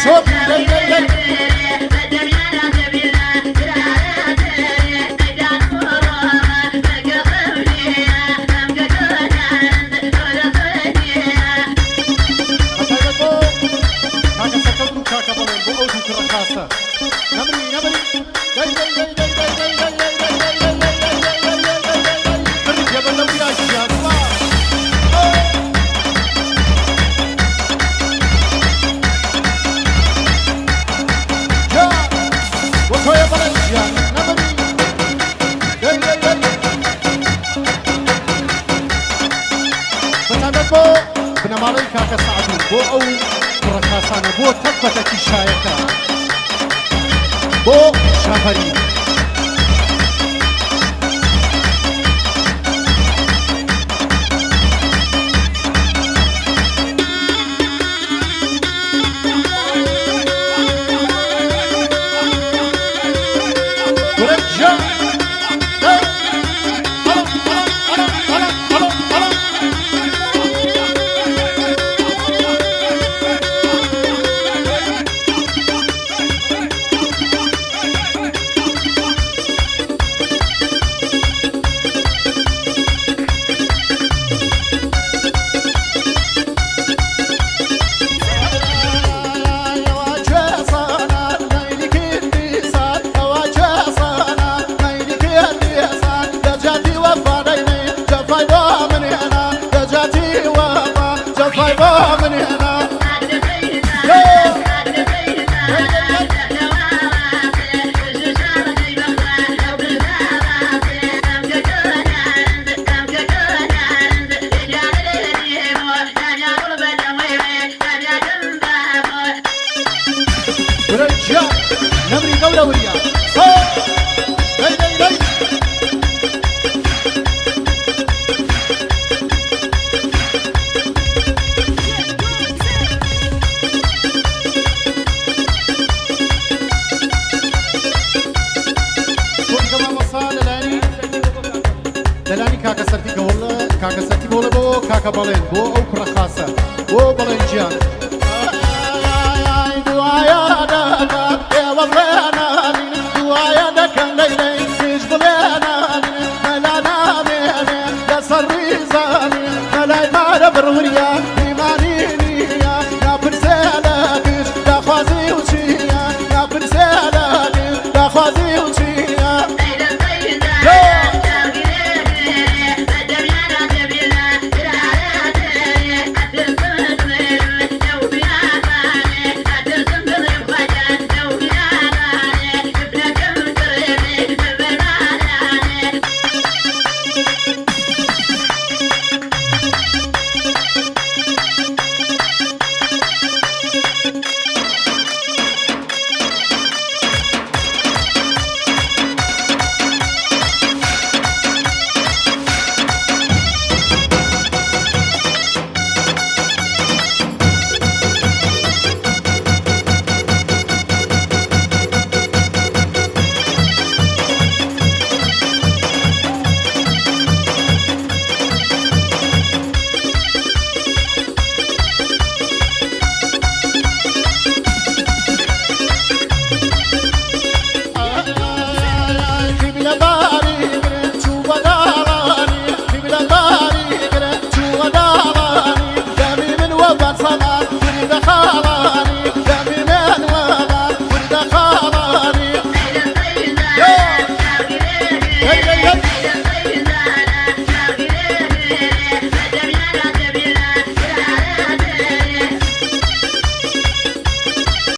صوت لي لي بنەماڵەی کاکە سەعەدوو بۆ ئەو کوڕەکاسانە بۆ تەکبەتەکی شایەکە بۆ شافەری نمري دولة وريا لي لي لي صوت كمان مصال للاني كاكا سرتي قولة كاكا سرتي قولة بو كاكا بالين بو أو كرة خاصة بو بالين جيان دعايا دادا يا وفانا دعايا دكا ليلي فيش بلينا ملانا ميني لسر ريزاني ملاي مارا بروريا